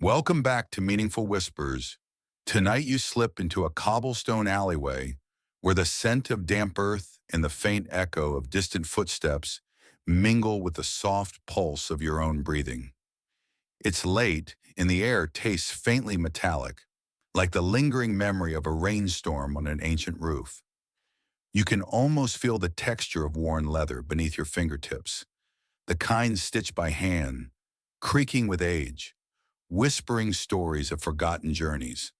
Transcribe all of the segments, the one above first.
Welcome back to Meaningful Whispers. Tonight you slip into a cobblestone alleyway where the scent of damp earth and the faint echo of distant footsteps mingle with the soft pulse of your own breathing. It's late, and the air tastes faintly metallic, like the lingering memory of a rainstorm on an ancient roof. You can almost feel the texture of worn leather beneath your fingertips, the kind stitched by hand, creaking with age, whispering stories of forgotten journeys.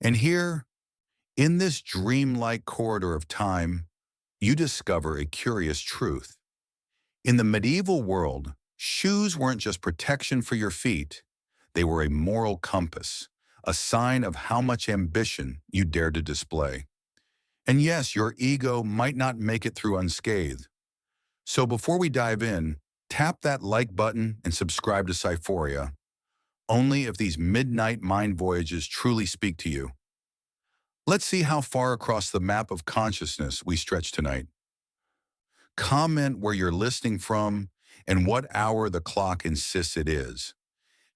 And here, in this dreamlike corridor of time, you discover a curious truth. In the medieval world, shoes weren't just protection for your feet, they were a moral compass, a sign of how much ambition you dared to display. And yes, your ego might not make it through unscathed. So before we dive in, tap that like button and subscribe to Cyphoria, only if these midnight mind voyages truly speak to you. Let's see how far across the map of consciousness we stretch tonight. Comment where you're listening from and what hour the clock insists it is.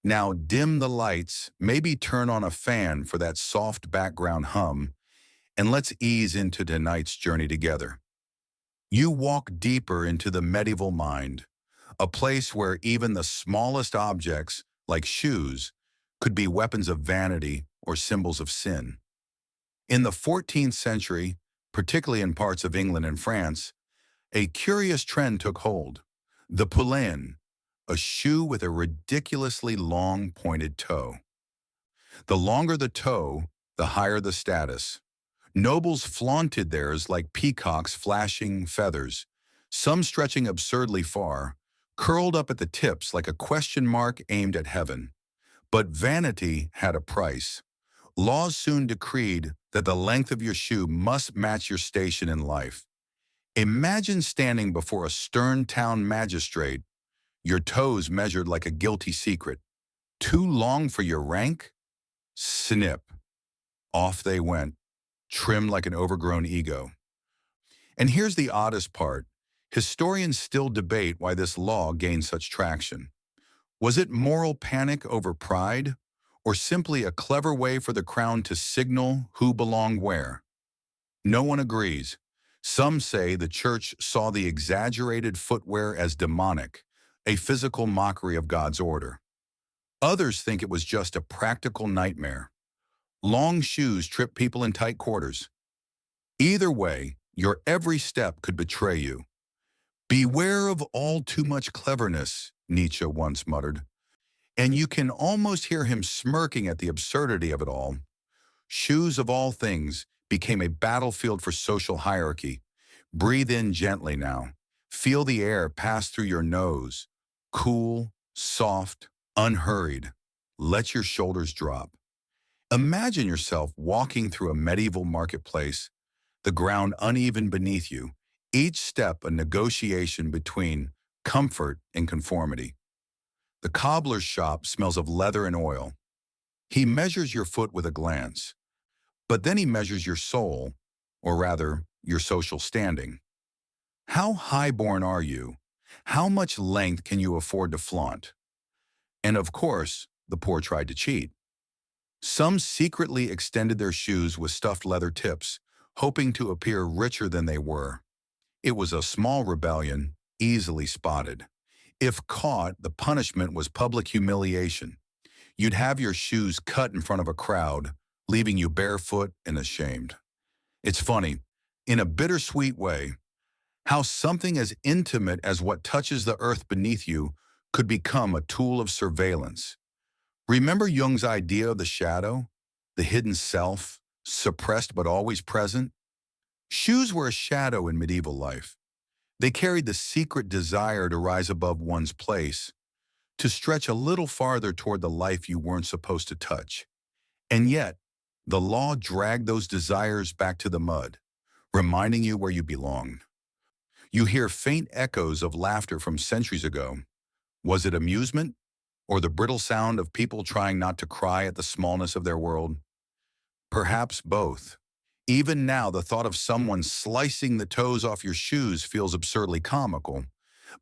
Now dim the lights, maybe turn on a fan for that soft background hum, and let's ease into tonight's journey together. You walk deeper into the medieval mind, a place where even the smallest objects, like shoes, could be weapons of vanity or symbols of sin. In the 14th century, particularly in parts of England and France, a curious trend took hold. The poulain, a shoe with a ridiculously long pointed toe. The longer the toe, the higher the status. Nobles flaunted theirs like peacocks flashing feathers, some stretching absurdly far, curled up at the tips like a question mark aimed at heaven. But vanity had a price. Laws soon decreed that the length of your shoe must match your station in life. Imagine standing before a stern town magistrate, your toes measured like a guilty secret. Too long for your rank? Snip. Off they went, trimmed like an overgrown ego. And here's the oddest part. Historians still debate why this law gained such traction. Was it moral panic over pride, or simply a clever way for the crown to signal who belonged where? No one agrees. Some say the church saw the exaggerated footwear as demonic, a physical mockery of God's order. Others think it was just a practical nightmare. Long shoes trip people in tight quarters. Either way, your every step could betray you. Beware of all too much cleverness, Nietzsche once muttered. And you can almost hear him smirking at the absurdity of it all. Shoes of all things became a battlefield for social hierarchy. Breathe in gently now. Feel the air pass through your nose. Cool, soft, unhurried. Let your shoulders drop. Imagine yourself walking through a medieval marketplace, the ground uneven beneath you, each step a negotiation between comfort and conformity. The cobbler's shop smells of leather and oil. He measures your foot with a glance, but then he measures your soul, or rather, your social standing. How highborn are you? How much length can you afford to flaunt? And of course, the poor tried to cheat. Some secretly extended their shoes with stuffed leather tips, hoping to appear richer than they were. It was a small rebellion, easily spotted. If caught, the punishment was public humiliation. You'd have your shoes cut in front of a crowd, leaving you barefoot and ashamed. It's funny, in a bittersweet way, how something as intimate as what touches the earth beneath you could become a tool of surveillance. Remember Jung's idea of the shadow, the hidden self, suppressed but always present? Shoes were a shadow in medieval life. They carried the secret desire to rise above one's place, to stretch a little farther toward the life you weren't supposed to touch. And yet, the law dragged those desires back to the mud, reminding you where you belonged. You hear faint echoes of laughter from centuries ago. Was it amusement, or the brittle sound of people trying not to cry at the smallness of their world? Perhaps both. Even now, the thought of someone slicing the toes off your shoes feels absurdly comical,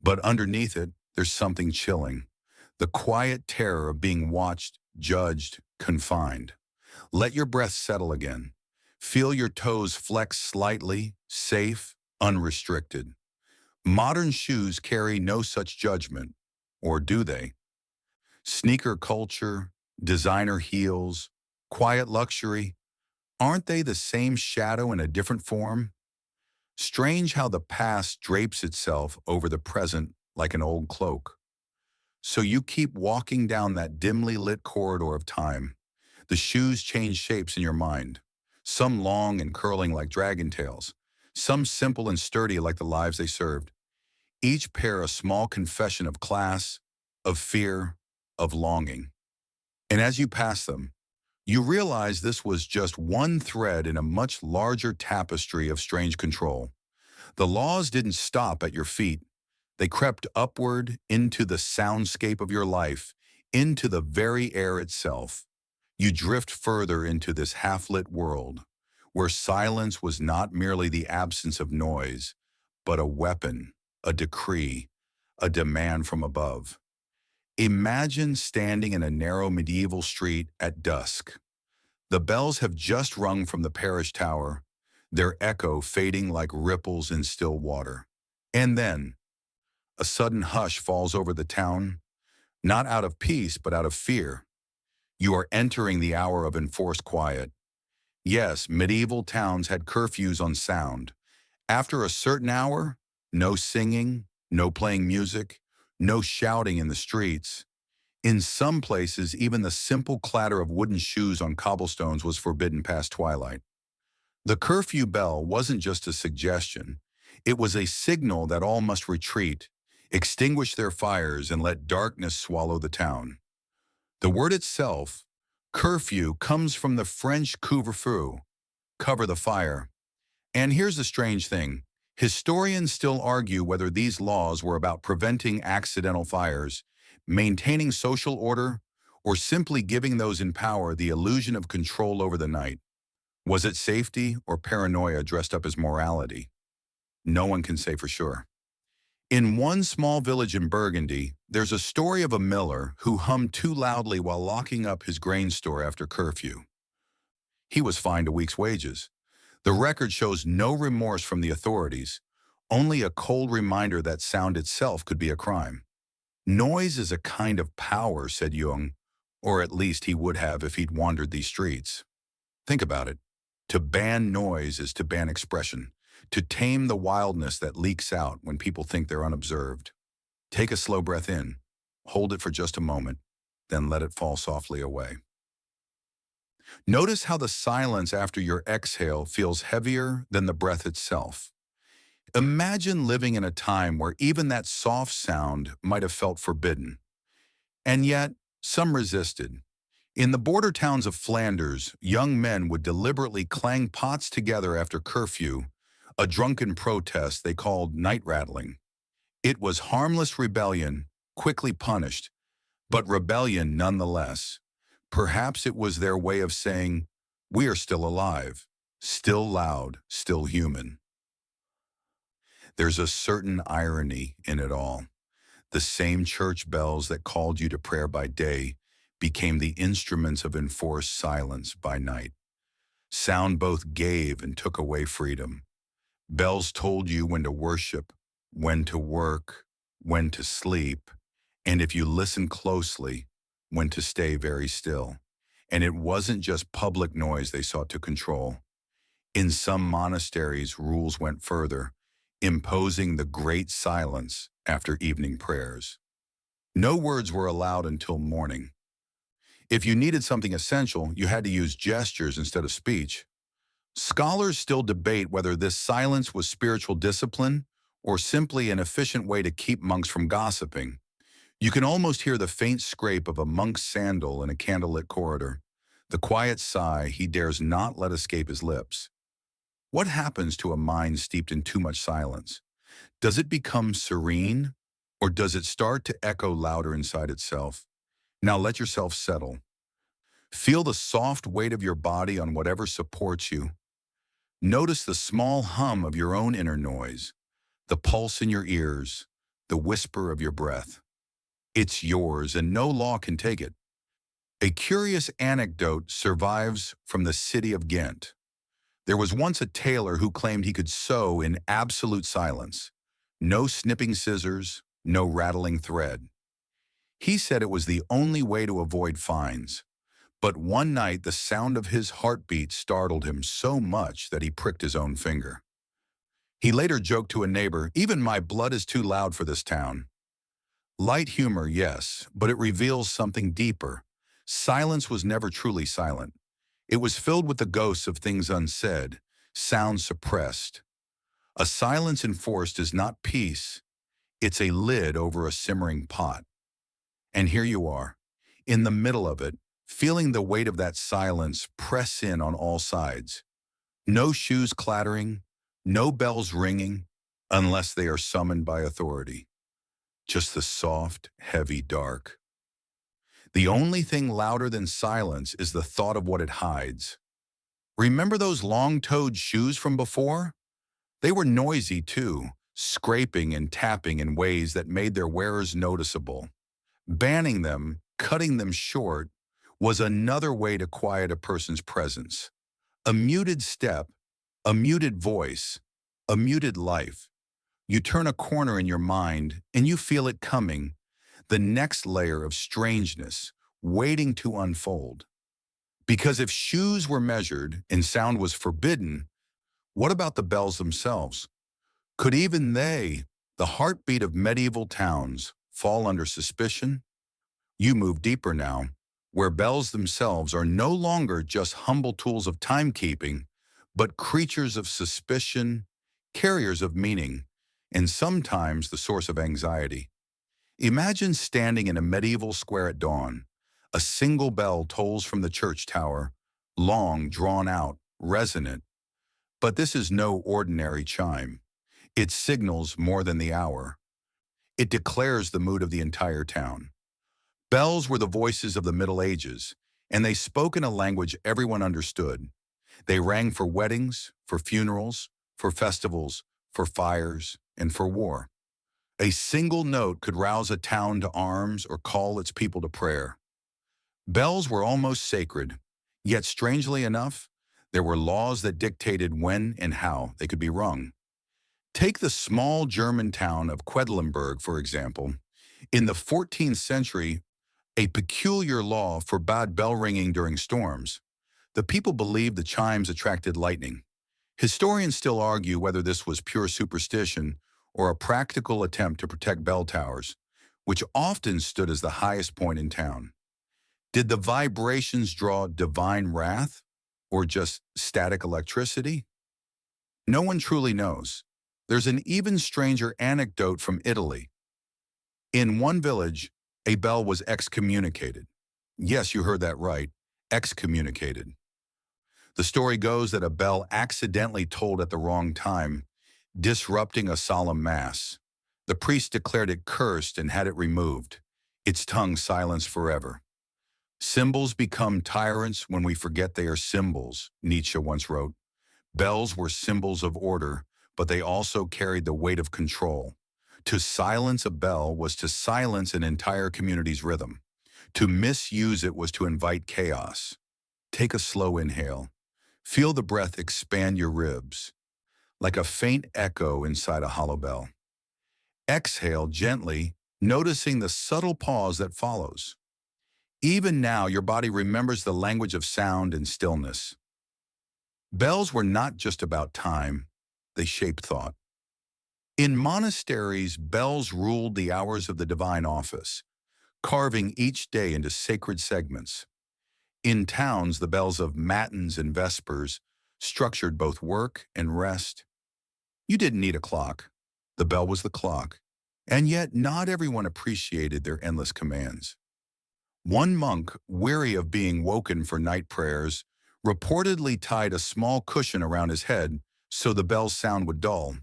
but underneath it, there's something chilling. The quiet terror of being watched judged, confined. Let your breath settle again. Feel your toes flex slightly, safe, unrestricted. Modern shoes carry no such judgment, or do they? Sneaker culture, designer heels, quiet luxury, aren't they the same shadow in a different form? Strange how the past drapes itself over the present like an old cloak. So you keep walking down that dimly lit corridor of time. The shoes change shapes in your mind, some long and curling like dragon tails, some simple and sturdy like the lives they served. Each pair a small confession of class, of fear, of longing. And as you pass them, you realize this was just one thread in a much larger tapestry of strange control. The laws didn't stop at your feet. They crept upward into the soundscape of your life, into the very air itself. You drift further into this half-lit world, where silence was not merely the absence of noise, but a weapon, a decree, a demand from above. Imagine standing in a narrow medieval street at dusk. The bells have just rung from the parish tower, their echo fading like ripples in still water. And then, a sudden hush falls over the town, not out of peace, but out of fear. You are entering the hour of enforced quiet. Yes, medieval towns had curfews on sound. After a certain hour, no singing, no playing music, no shouting in the streets. In some places, even the simple clatter of wooden shoes on cobblestones was forbidden past twilight. The curfew bell wasn't just a suggestion. It was a signal that all must retreat, extinguish their fires, and let darkness swallow the town. The word itself, curfew, comes from the French couvre-feu, cover the fire. And here's the strange thing. Historians still argue whether these laws were about preventing accidental fires, maintaining social order, or simply giving those in power the illusion of control over the night. Was it safety or paranoia dressed up as morality? No one can say for sure. In one small village in Burgundy, there's a story of a miller who hummed too loudly while locking up his grain store after curfew. He was fined a week's wages. The record shows no remorse from the authorities, only a cold reminder that sound itself could be a crime. Noise is a kind of power, said Jung, or at least he would have if he'd wandered these streets. Think about it. To ban noise is to ban expression, to tame the wildness that leaks out when people think they're unobserved. Take a slow breath in, hold it for just a moment, then let it fall softly away. Notice how the silence after your exhale feels heavier than the breath itself. Imagine living in a time where even that soft sound might have felt forbidden. And yet, some resisted. In the border towns of Flanders, young men would deliberately clang pots together after curfew, a drunken protest they called night rattling. It was harmless rebellion, quickly punished, but rebellion nonetheless. Perhaps it was their way of saying, we are still alive, still loud, still human. There's a certain irony in it all. The same church bells that called you to prayer by day became the instruments of enforced silence by night. Sound both gave and took away freedom. Bells told you when to worship, when to work, when to sleep, and if you listen closely, when to stay very still. And it wasn't just public noise they sought to control. In some monasteries, rules went further, imposing the great silence after evening prayers. No words were allowed until morning. If you needed something essential, you had to use gestures instead of speech. Scholars still debate whether this silence was spiritual discipline or simply an efficient way to keep monks from gossiping. You can almost hear the faint scrape of a monk's sandal in a candlelit corridor, the quiet sigh he dares not let escape his lips. What happens to a mind steeped in too much silence? Does it become serene, or does it start to echo louder inside itself? Now let yourself settle. Feel the soft weight of your body on whatever supports you. Notice the small hum of your own inner noise, the pulse in your ears, the whisper of your breath. It's yours and no law can take it. A curious anecdote survives from the city of Ghent. There was once a tailor who claimed he could sew in absolute silence. No snipping scissors, no rattling thread. He said it was the only way to avoid fines. But one night, the sound of his heartbeat startled him so much that he pricked his own finger. He later joked to a neighbor, "Even my blood is too loud for this town." Light humor, yes, but it reveals something deeper. Silence was never truly silent. It was filled with the ghosts of things unsaid, sounds suppressed. A silence enforced is not peace, it's a lid over a simmering pot. And here you are, in the middle of it, feeling the weight of that silence press in on all sides. No shoes clattering, no bells ringing, unless they are summoned by authority. Just the soft, heavy dark. The only thing louder than silence is the thought of what it hides. Remember those long-toed shoes from before? They were noisy too, scraping and tapping in ways that made their wearers noticeable. Banning them, cutting them short, was another way to quiet a person's presence. A muted step, a muted voice, a muted life. You turn a corner in your mind and you feel it coming, the next layer of strangeness waiting to unfold. Because if shoes were measured and sound was forbidden, what about the bells themselves? Could even they, the heartbeat of medieval towns, fall under suspicion? You move deeper now, where bells themselves are no longer just humble tools of timekeeping, but creatures of suspicion, carriers of meaning, and sometimes the source of anxiety. Imagine standing in a medieval square at dawn. A single bell tolls from the church tower, long, drawn out, resonant. But this is no ordinary chime. It signals more than the hour. It declares the mood of the entire town. Bells were the voices of the Middle Ages, and they spoke in a language everyone understood. They rang for weddings, for funerals, for festivals, for fires, and for war. A single note could rouse a town to arms or call its people to prayer. Bells were almost sacred, yet strangely enough, there were laws that dictated when and how they could be rung. Take the small German town of Quedlinburg, for example. In the 14th century, a peculiar law forbade bell ringing during storms. The people believed the chimes attracted lightning. Historians still argue whether this was pure superstition or a practical attempt to protect bell towers, which often stood as the highest point in town. Did the vibrations draw divine wrath or just static electricity? No one truly knows. There's an even stranger anecdote from Italy. In one village, a bell was excommunicated. Yes, you heard that right, excommunicated. The story goes that a bell accidentally tolled at the wrong time, disrupting a solemn mass. The priest declared it cursed and had it removed, its tongue silenced forever. Symbols become tyrants when we forget they are symbols, Nietzsche once wrote. Bells were symbols of order, but they also carried the weight of control. To silence a bell was to silence an entire community's rhythm. To misuse it was to invite chaos. Take a slow inhale. Feel the breath expand your ribs, like a faint echo inside a hollow bell. Exhale gently, noticing the subtle pause that follows. Even now, your body remembers the language of sound and stillness. Bells were not just about time, they shaped thought. In monasteries, bells ruled the hours of the divine office, carving each day into sacred segments. In towns, the bells of matins and vespers structured both work and rest. You didn't need a clock. The bell was the clock. And yet, not everyone appreciated their endless commands. One monk, weary of being woken for night prayers, reportedly tied a small cushion around his head so the bell's sound would dull.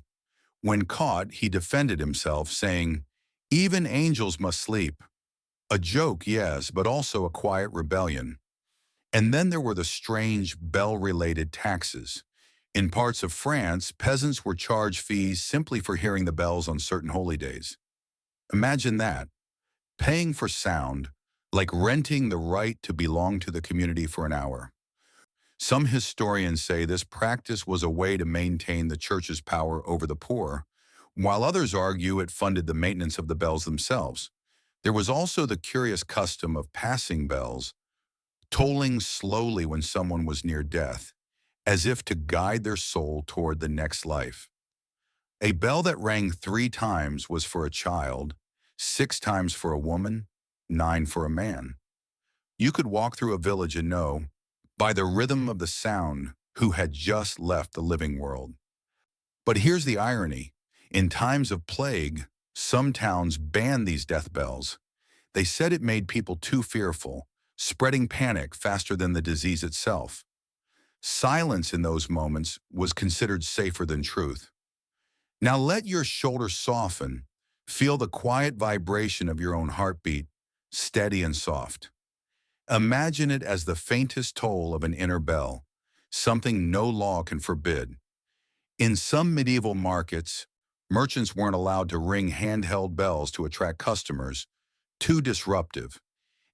When caught, he defended himself, saying, "Even angels must sleep." A joke, yes, but also a quiet rebellion. And then there were the strange bell-related taxes. In parts of France, peasants were charged fees simply for hearing the bells on certain holy days. Imagine that, paying for sound, like renting the right to belong to the community for an hour. Some historians say this practice was a way to maintain the church's power over the poor, while others argue it funded the maintenance of the bells themselves. There was also the curious custom of passing bells, tolling slowly when someone was near death, as if to guide their soul toward the next life. A bell that rang 3 times was for a child, 6 times for a woman, 9 for a man. You could walk through a village and know, by the rhythm of the sound, who had just left the living world. But here's the irony. In times of plague, some towns banned these death bells. They said it made people too fearful, spreading panic faster than the disease itself. Silence in those moments was considered safer than truth. Now let your shoulders soften. Feel the quiet vibration of your own heartbeat, steady and soft. Imagine it as the faintest toll of an inner bell, something no law can forbid. In some medieval markets, merchants weren't allowed to ring handheld bells to attract customers, too disruptive.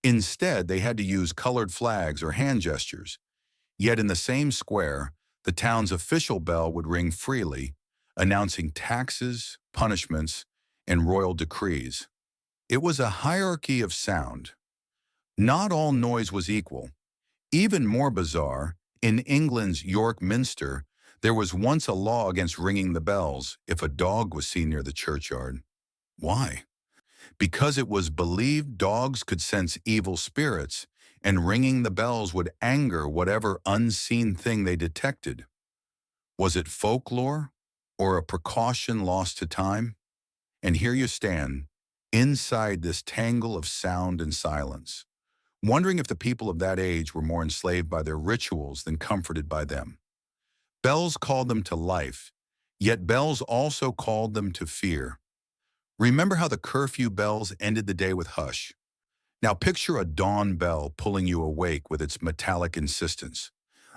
Instead, they had to use colored flags or hand gestures. Yet in the same square, the town's official bell would ring freely, announcing taxes, punishments, and royal decrees. It was a hierarchy of sound. Not all noise was equal. Even more bizarre, in England's York Minster, there was once a law against ringing the bells if a dog was seen near the churchyard. Why? Because it was believed dogs could sense evil spirits, and ringing the bells would anger whatever unseen thing they detected. Was it folklore or a precaution lost to time? And here you stand, inside this tangle of sound and silence, wondering if the people of that age were more enslaved by their rituals than comforted by them. Bells called them to life, yet bells also called them to fear. Remember how the curfew bells ended the day with hush? Now picture a dawn bell pulling you awake with its metallic insistence.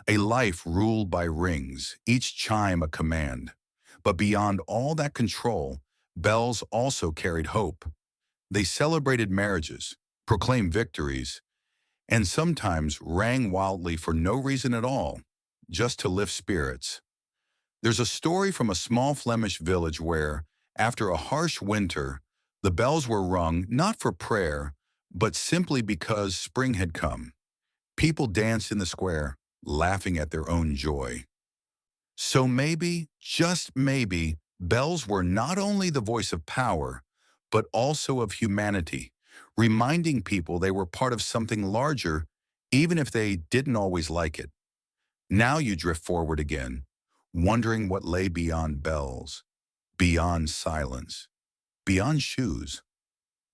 A life ruled by rings, each chime a command. But beyond all that control, bells also carried hope. They celebrated marriages, proclaimed victories, and sometimes rang wildly for no reason at all, just to lift spirits. There's a story from a small Flemish village where, after a harsh winter, the bells were rung not for prayer, but simply because spring had come. People danced in the square, laughing at their own joy. So maybe, just maybe, bells were not only the voice of power, but also of humanity, reminding people they were part of something larger, even if they didn't always like it. Now you drift forward again, wondering what lay beyond bells, beyond silence, beyond shoes.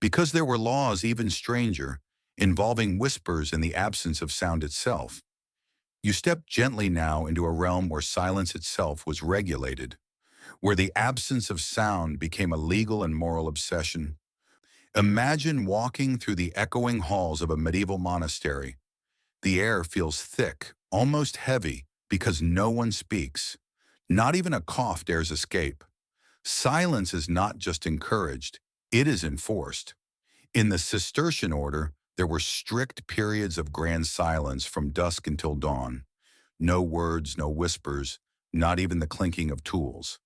Because there were laws even stranger, involving whispers in the absence of sound itself. You step gently now into a realm where silence itself was regulated, where the absence of sound became a legal and moral obsession. Imagine walking through the echoing halls of a medieval monastery. The air feels thick, almost heavy, because no one speaks. Not even a cough dares escape. Silence is not just encouraged, it is enforced. In the Cistercian order, there were strict periods of grand silence from dusk until dawn. No words, no whispers, not even the clinking of tools.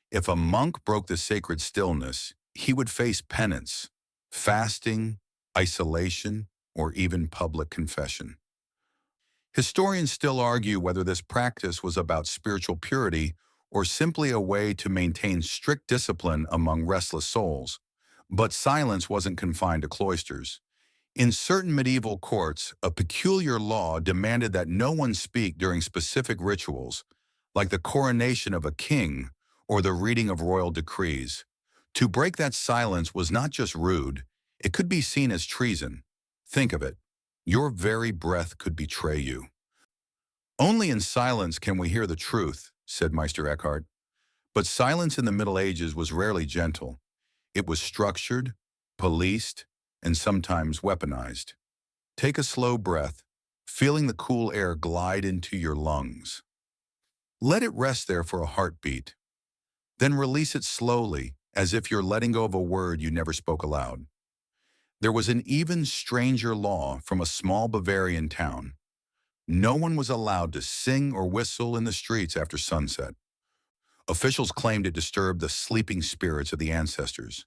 If a monk broke the sacred stillness, he would face penance, fasting, isolation, or even public confession. Historians still argue whether this practice was about spiritual purity or simply a way to maintain strict discipline among restless souls. But silence wasn't confined to cloisters. In certain medieval courts, a peculiar law demanded that no one speak during specific rituals, like the coronation of a king or the reading of royal decrees. To break that silence was not just rude, it could be seen as treason. Think of it. Your very breath could betray you. Only in silence can we hear the truth, said Meister Eckhart. But silence in the Middle Ages was rarely gentle. It was structured, policed, and sometimes weaponized. Take a slow breath, feeling the cool air glide into your lungs. Let it rest there for a heartbeat. Then release it slowly, as if you're letting go of a word you never spoke aloud. There was an even stranger law from a small Bavarian town. No one was allowed to sing or whistle in the streets after sunset. Officials claimed it disturbed the sleeping spirits of the ancestors.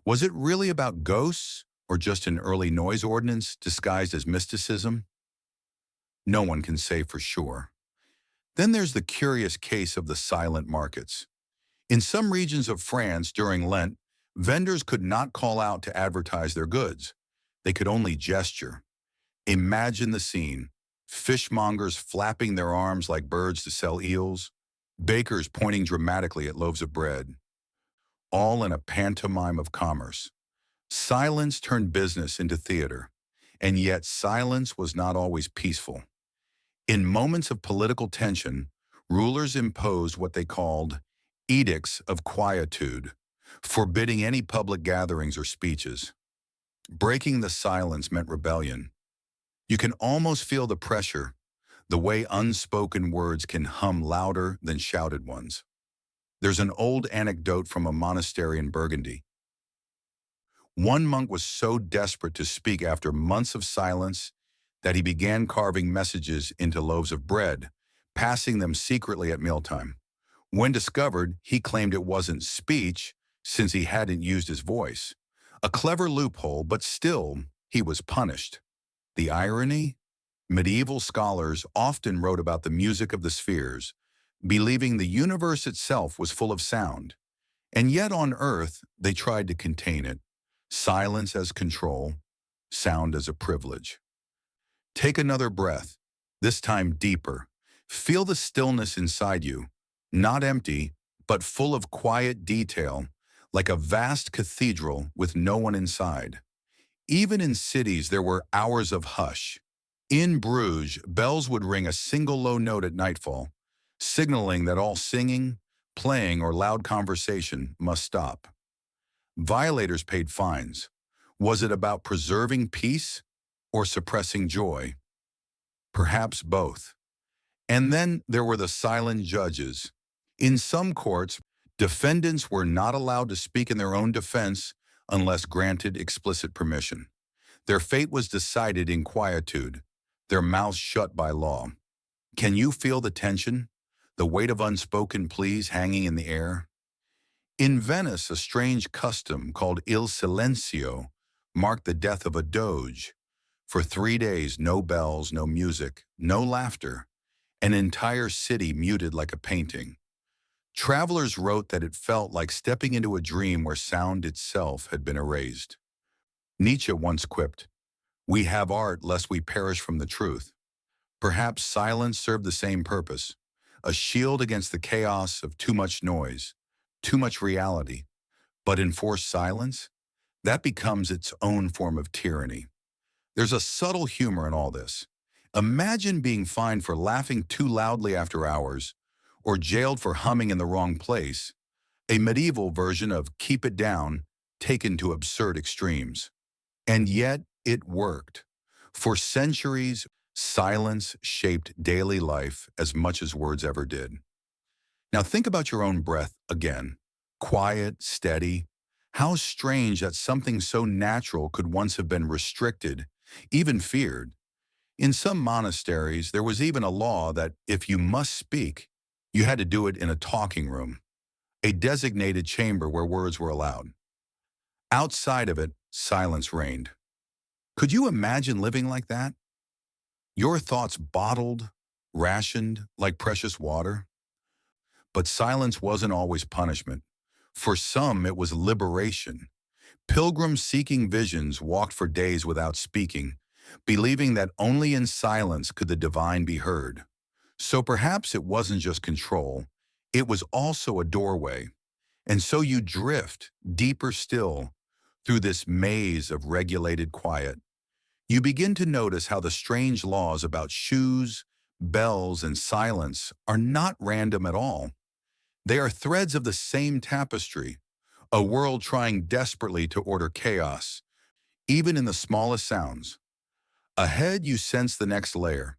Was it really about ghosts or just an early noise ordinance disguised as mysticism? No one can say for sure. Then there's the curious case of the silent markets. In some regions of France during Lent, vendors could not call out to advertise their goods. They could only gesture. Imagine the scene. Fishmongers flapping their arms like birds to sell eels, bakers pointing dramatically at loaves of bread, all in a pantomime of commerce. Silence turned business into theater, and yet silence was not always peaceful. In moments of political tension, rulers imposed what they called edicts of quietude, forbidding any public gatherings or speeches. Breaking the silence meant rebellion. You can almost feel the pressure, the way unspoken words can hum louder than shouted ones. There's an old anecdote from a monastery in Burgundy. One monk was so desperate to speak after months of silence that he began carving messages into loaves of bread, passing them secretly at mealtime. When discovered, he claimed it wasn't speech since he hadn't used his voice. A clever loophole, but still, he was punished. The irony? Medieval scholars often wrote about the music of the spheres, believing the universe itself was full of sound. And yet on Earth, they tried to contain it. Silence as control, sound as a privilege. Take another breath, this time deeper. Feel the stillness inside you, not empty, but full of quiet detail, like a vast cathedral with no one inside. Even in cities, there were hours of hush. In Bruges, bells would ring a single low note at nightfall, signaling that all singing, playing, or loud conversation must stop. Violators paid fines. Was it about preserving peace or suppressing joy? Perhaps both. And then there were the silent judges. In some courts, defendants were not allowed to speak in their own defense unless granted explicit permission. Their fate was decided in quietude, their mouths shut by law. Can you feel the tension, the weight of unspoken pleas hanging in the air? In Venice, a strange custom called Il Silenzio marked the death of a doge. For 3 days, no bells, no music, no laughter, an entire city muted like a painting. Travelers wrote that it felt like stepping into a dream where sound itself had been erased. Nietzsche once quipped, "We have art lest we perish from the truth." Perhaps silence served the same purpose, a shield against the chaos of too much noise, too much reality. But enforced silence? That becomes its own form of tyranny. There's a subtle humor in all this. Imagine being fined for laughing too loudly after hours, or jailed for humming in the wrong place, a medieval version of keep it down taken to absurd extremes. And yet it worked. For centuries, silence shaped daily life as much as words ever did. Now think about your own breath again. Quiet, steady. How strange that something so natural could once have been restricted, even feared. In some monasteries, there was even a law that if you must speak, you had to do it in a talking room, a designated chamber where words were allowed. Outside of it, silence reigned. Could you imagine living like that? Your thoughts bottled, rationed like precious water? But silence wasn't always punishment. For some, it was liberation. Pilgrims seeking visions walked for days without speaking, believing that only in silence could the divine be heard. So perhaps it wasn't just control, it was also a doorway. And so you drift, deeper still, through this maze of regulated quiet. You begin to notice how the strange laws about shoes, bells, and silence are not random at all. They are threads of the same tapestry, a world trying desperately to order chaos, even in the smallest sounds. Ahead, you sense the next layer.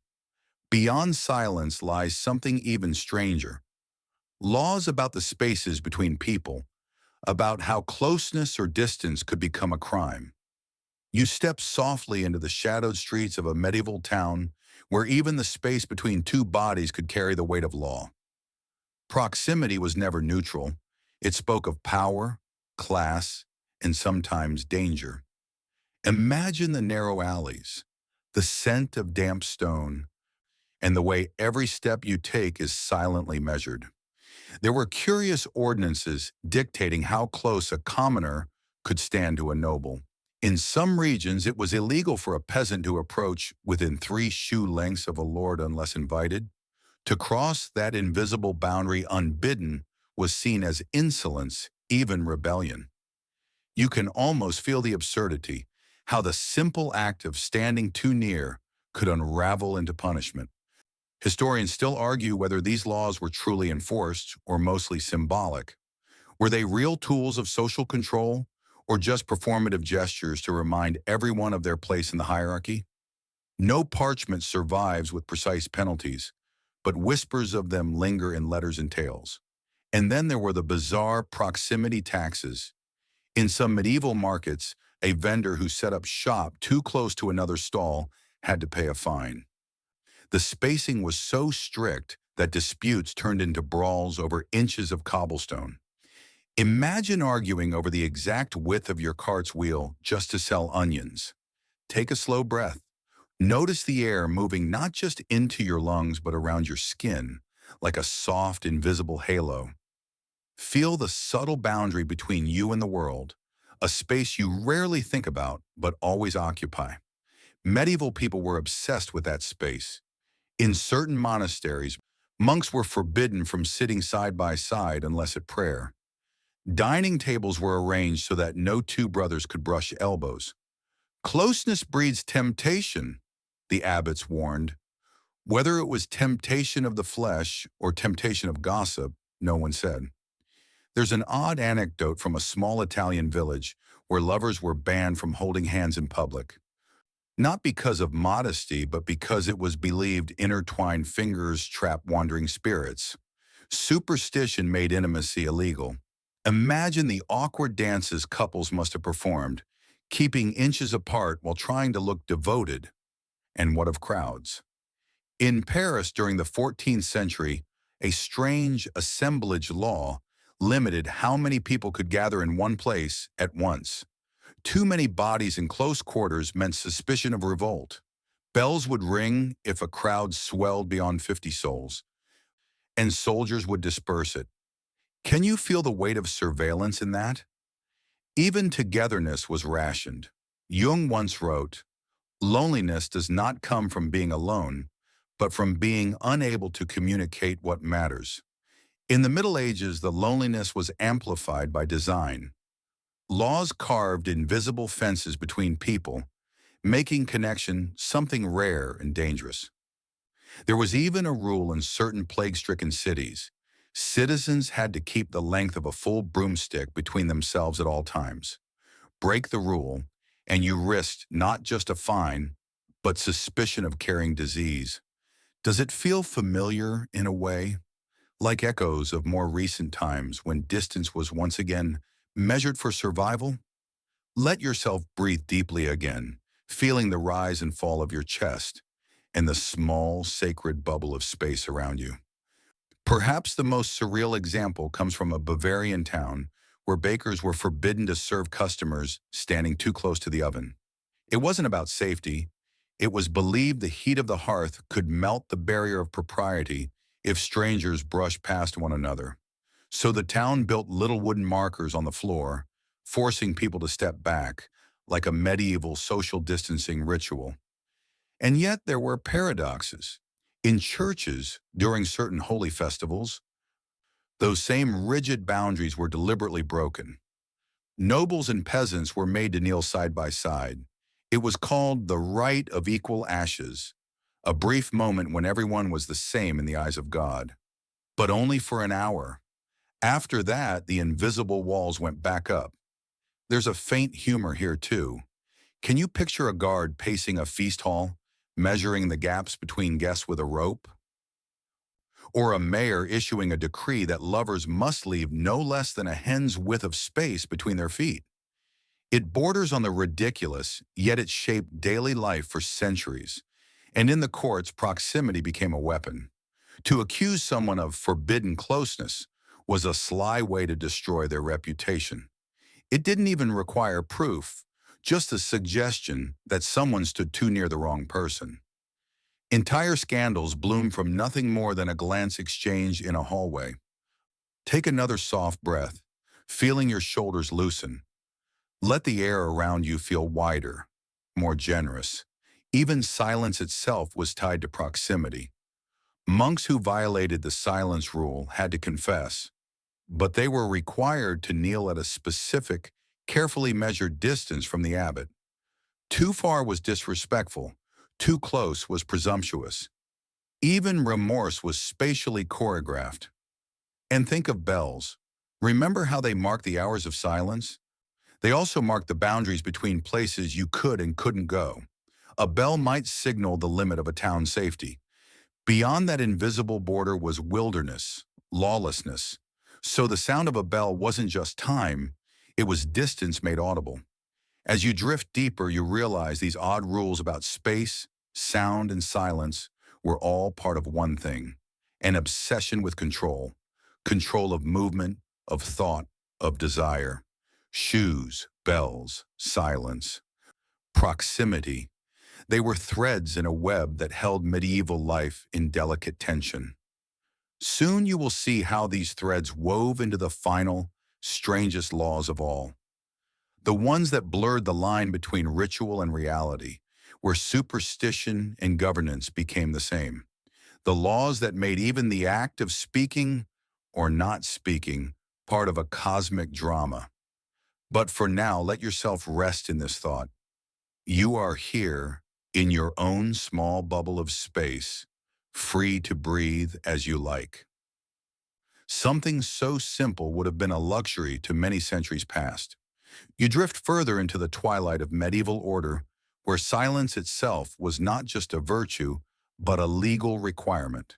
Beyond silence lies something even stranger. Laws about the spaces between people, about how closeness or distance could become a crime. You step softly into the shadowed streets of a medieval town where even the space between two bodies could carry the weight of law. Proximity was never neutral. It spoke of power, class, and sometimes danger. Imagine the narrow alleys, the scent of damp stone, and the way every step you take is silently measured. There were curious ordinances dictating how close a commoner could stand to a noble. In some regions, it was illegal for a peasant to approach within 3 shoe lengths of a lord unless invited. To cross that invisible boundary unbidden was seen as insolence, even rebellion. You can almost feel the absurdity, how the simple act of standing too near could unravel into punishment. Historians still argue whether these laws were truly enforced or mostly symbolic. Were they real tools of social control or just performative gestures to remind everyone of their place in the hierarchy? No parchment survives with precise penalties, but whispers of them linger in letters and tales. And then there were the bizarre proximity taxes. In some medieval markets, a vendor who set up shop too close to another stall had to pay a fine. The spacing was so strict that disputes turned into brawls over inches of cobblestone. Imagine arguing over the exact width of your cart's wheel just to sell onions. Take a slow breath. Notice the air moving not just into your lungs but around your skin, like a soft, invisible halo. Feel the subtle boundary between you and the world, a space you rarely think about but always occupy. Medieval people were obsessed with that space. In certain monasteries, monks were forbidden from sitting side by side unless at prayer. Dining tables were arranged so that no two brothers could brush elbows. Closeness breeds temptation, the abbots warned. Whether it was temptation of the flesh or temptation of gossip, no one said. There's an odd anecdote from a small Italian village where lovers were banned from holding hands in public. Not because of modesty, but because it was believed intertwined fingers trap wandering spirits. Superstition made intimacy illegal. Imagine the awkward dances couples must have performed, keeping inches apart while trying to look devoted. And what of crowds? In Paris during the 14th century, a strange assemblage law limited how many people could gather in one place at once. Too many bodies in close quarters meant suspicion of revolt. Bells would ring if a crowd swelled beyond 50 souls, and soldiers would disperse it. Can you feel the weight of surveillance in that? Even togetherness was rationed. Jung once wrote, "Loneliness does not come from being alone, but from being unable to communicate what matters." In the Middle Ages, the loneliness was amplified by design. Laws carved invisible fences between people, making connection something rare and dangerous. There was even a rule in certain plague-stricken cities. Citizens had to keep the length of a full broomstick between themselves at all times. Break the rule, and you risked not just a fine, but suspicion of carrying disease. Does it feel familiar in a way? Like echoes of more recent times when distance was once again measured for survival? Let yourself breathe deeply again, feeling the rise and fall of your chest and the small, sacred bubble of space around you. Perhaps the most surreal example comes from a Bavarian town where bakers were forbidden to serve customers standing too close to the oven. It wasn't about safety. It was believed the heat of the hearth could melt the barrier of propriety if strangers brushed past one another. So the town built little wooden markers on the floor, forcing people to step back, like a medieval social distancing ritual. And yet there were paradoxes. In churches, during certain holy festivals, those same rigid boundaries were deliberately broken. Nobles and peasants were made to kneel side by side. It was called the rite of equal ashes, a brief moment when everyone was the same in the eyes of God. But only for an hour. After that, the invisible walls went back up. There's a faint humor here, too. Can you picture a guard pacing a feast hall, measuring the gaps between guests with a rope? Or a mayor issuing a decree that lovers must leave no less than a hen's width of space between their feet? It borders on the ridiculous, yet it shaped daily life for centuries. And in the courts, proximity became a weapon. To accuse someone of forbidden closeness was a sly way to destroy their reputation. It didn't even require proof, just a suggestion that someone stood too near the wrong person. Entire scandals bloom from nothing more than a glance exchanged in a hallway. Take another soft breath, feeling your shoulders loosen. Let the air around you feel wider, more generous. Even silence itself was tied to proximity. Monks who violated the silence rule had to confess, but they were required to kneel at a specific, carefully measured distance from the abbot. Too far was disrespectful, too close was presumptuous. Even remorse was spatially choreographed. And think of bells. Remember how they marked the hours of silence? They also marked the boundaries between places you could and couldn't go. A bell might signal the limit of a town's safety. Beyond that invisible border was wilderness, lawlessness. So the sound of a bell wasn't just time, it was distance made audible. As you drift deeper, you realize these odd rules about space, sound, and silence were all part of one thing: an obsession with control. Control of movement, of thought, of desire. Shoes, bells, silence, proximity. They were threads in a web that held medieval life in delicate tension. Soon you will see how these threads wove into the final, strangest laws of all. The ones that blurred the line between ritual and reality, where superstition and governance became the same. The laws that made even the act of speaking or not speaking part of a cosmic drama. But for now, let yourself rest in this thought. You are here in your own small bubble of space, free to breathe as you like. Something so simple would have been a luxury to many centuries past. You drift further into the twilight of medieval order, where silence itself was not just a virtue, but a legal requirement.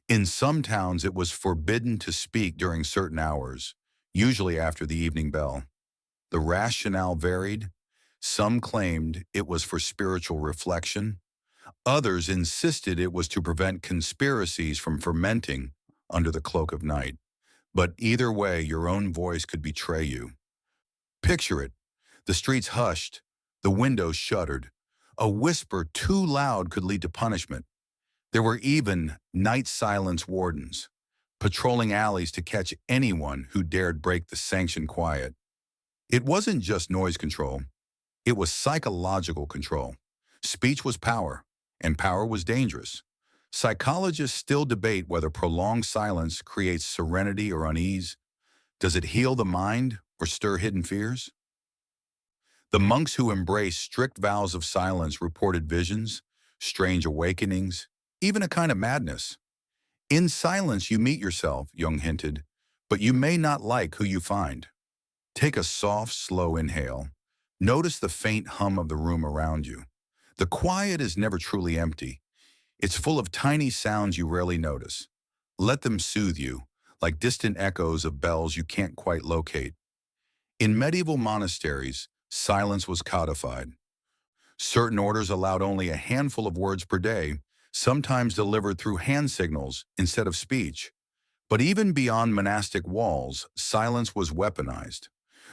In some towns, it was forbidden to speak during certain hours, usually after the evening bell. The rationale varied. Some claimed it was for spiritual reflection. Others insisted it was to prevent conspiracies from fermenting under the cloak of night. But either way, your own voice could betray you. Picture it. The streets hushed, the windows shuttered. A whisper too loud could lead to punishment. There were even night silence wardens, patrolling alleys to catch anyone who dared break the sanctioned quiet. It wasn't just noise control. It was psychological control. Speech was power, and power was dangerous. Psychologists still debate whether prolonged silence creates serenity or unease. Does it heal the mind or stir hidden fears? The monks who embraced strict vows of silence reported visions, strange awakenings, even a kind of madness. In silence you meet yourself, Jung hinted, but you may not like who you find. Take a soft, slow inhale. Notice the faint hum of the room around you. The quiet is never truly empty. It's full of tiny sounds you rarely notice. Let them soothe you, like distant echoes of bells you can't quite locate. In medieval monasteries, silence was codified. Certain orders allowed only a handful of words per day, sometimes delivered through hand signals instead of speech. But even beyond monastic walls, silence was weaponized.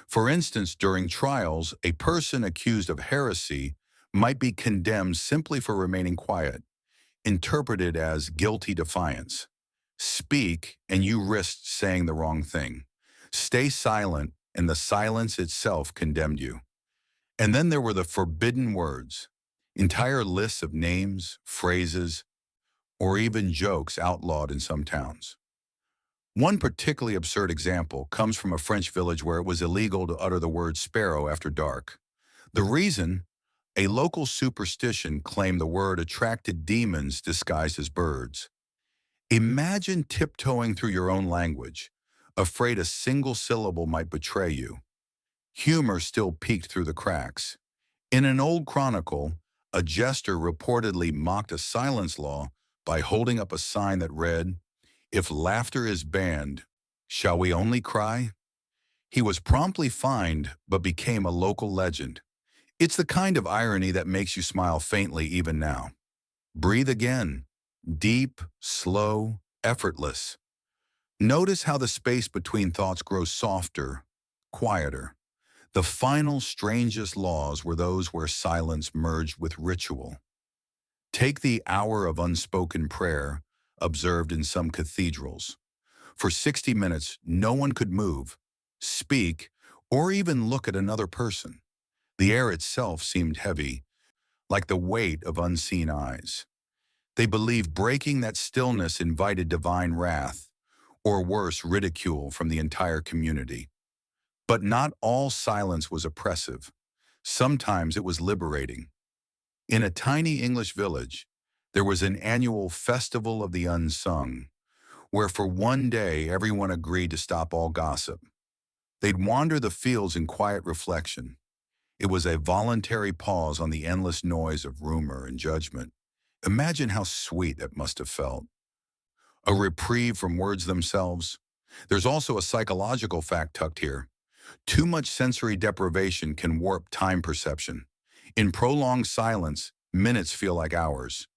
For instance, during trials, a person accused of heresy might be condemned simply for remaining quiet, interpreted as guilty defiance. Speak, and you risked saying the wrong thing. Stay silent, and the silence itself condemned you. And then there were the forbidden words, entire lists of names, phrases, or even jokes outlawed in some towns. One particularly absurd example comes from a French village where it was illegal to utter the word sparrow after dark. The reason? A local superstition claimed the word attracted demons disguised as birds. Imagine tiptoeing through your own language, afraid a single syllable might betray you. Humor still peeked through the cracks. In an old chronicle, a jester reportedly mocked a silence law by holding up a sign that read, "If laughter is banned, shall we only cry?" He was promptly fined but became a local legend. It's the kind of irony that makes you smile faintly even now. Breathe again. Deep, slow, effortless. Notice how the space between thoughts grows softer, quieter. The final, strangest laws were those where silence merged with ritual. Take the hour of unspoken prayer observed in some cathedrals. For 60 minutes, no one could move, speak, or even look at another person. The air itself seemed heavy, like the weight of unseen eyes. They believed breaking that stillness invited divine wrath, or worse, ridicule from the entire community. But not all silence was oppressive. Sometimes it was liberating. In a tiny English village, there was an annual Festival of the Unsung, where for one day everyone agreed to stop all gossip. They'd wander the fields in quiet reflection. It was a voluntary pause on the endless noise of rumor and judgment. Imagine how sweet that must have felt. A reprieve from words themselves. There's also a psychological fact tucked here. Too much sensory deprivation can warp time perception. In prolonged silence, minutes feel like hours.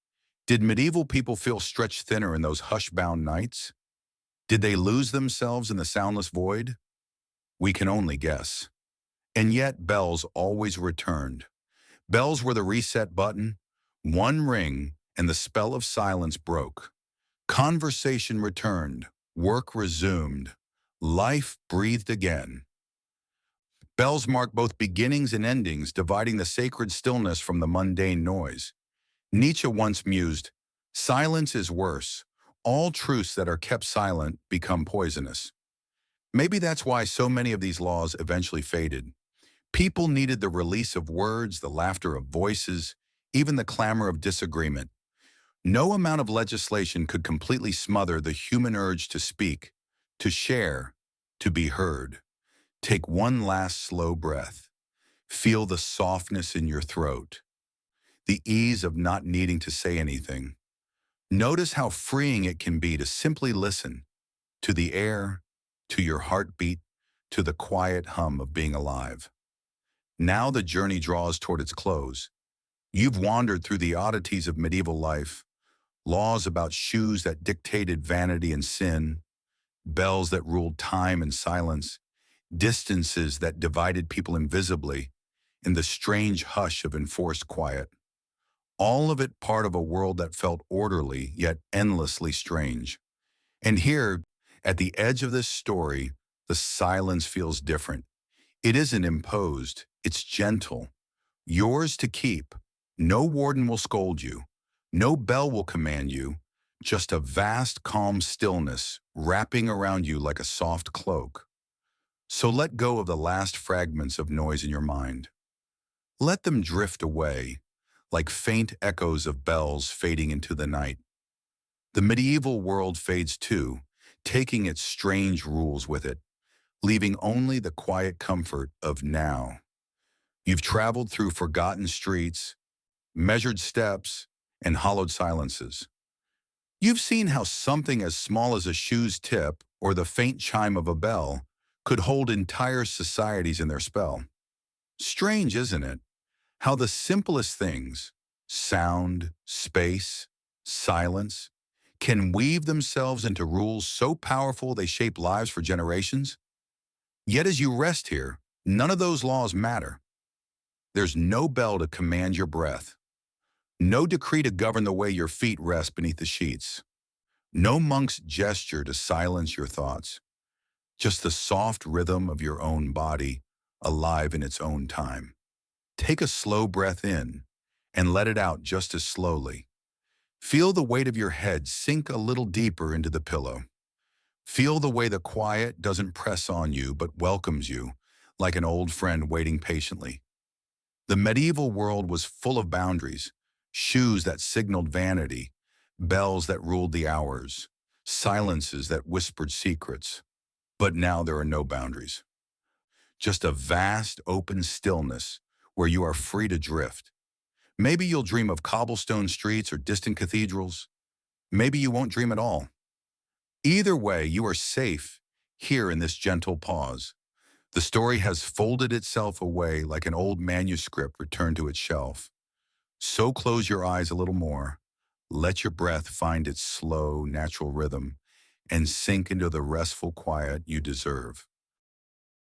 Did medieval people feel stretched thinner in those hush-bound nights? Did they lose themselves in the soundless void? We can only guess. And yet bells always returned. Bells were the reset button. One ring, and the spell of silence broke. Conversation returned. Work resumed. Life breathed again. Bells mark both beginnings and endings, dividing the sacred stillness from the mundane noise. Nietzsche once mused, "Silence is worse. All truths that are kept silent become poisonous." Maybe that's why so many of these laws eventually faded. People needed the release of words, the laughter of voices, even the clamor of disagreement. No amount of legislation could completely smother the human urge to speak, to share, to be heard. Take one last slow breath. Feel the softness in your throat, the ease of not needing to say anything. Notice how freeing it can be to simply listen to the air, to your heartbeat, to the quiet hum of being alive. Now the journey draws toward its close. You've wandered through the oddities of medieval life, laws about shoes that dictated vanity and sin, bells that ruled time and silence, distances that divided people invisibly, in the strange hush of enforced quiet. All of it part of a world that felt orderly yet endlessly strange. And here, at the edge of this story, the silence feels different. It isn't imposed, it's gentle. Yours to keep. No warden will scold you. No bell will command you. Just a vast, calm stillness wrapping around you like a soft cloak. So let go of the last fragments of noise in your mind. Let them drift away, like faint echoes of bells fading into the night. The medieval world fades too, taking its strange rules with it, leaving only the quiet comfort of now. You've traveled through forgotten streets, measured steps, and hollowed silences. You've seen how something as small as a shoe's tip or the faint chime of a bell could hold entire societies in their spell. Strange, isn't it? How the simplest things, sound, space, silence, can weave themselves into rules so powerful they shape lives for generations. Yet as you rest here, none of those laws matter. There's no bell to command your breath, no decree to govern the way your feet rest beneath the sheets, no monk's gesture to silence your thoughts, just the soft rhythm of your own body, alive in its own time. Take a slow breath in and let it out just as slowly. Feel the weight of your head sink a little deeper into the pillow. Feel the way the quiet doesn't press on you but welcomes you, like an old friend waiting patiently. The medieval world was full of boundaries, shoes that signaled vanity, bells that ruled the hours, silences that whispered secrets. But now there are no boundaries. Just a vast, open stillness where you are free to drift. Maybe you'll dream of cobblestone streets or distant cathedrals. Maybe you won't dream at all. Either way, you are safe here in this gentle pause. The story has folded itself away like an old manuscript returned to its shelf. So close your eyes a little more, let your breath find its slow, natural rhythm, and sink into the restful quiet you deserve.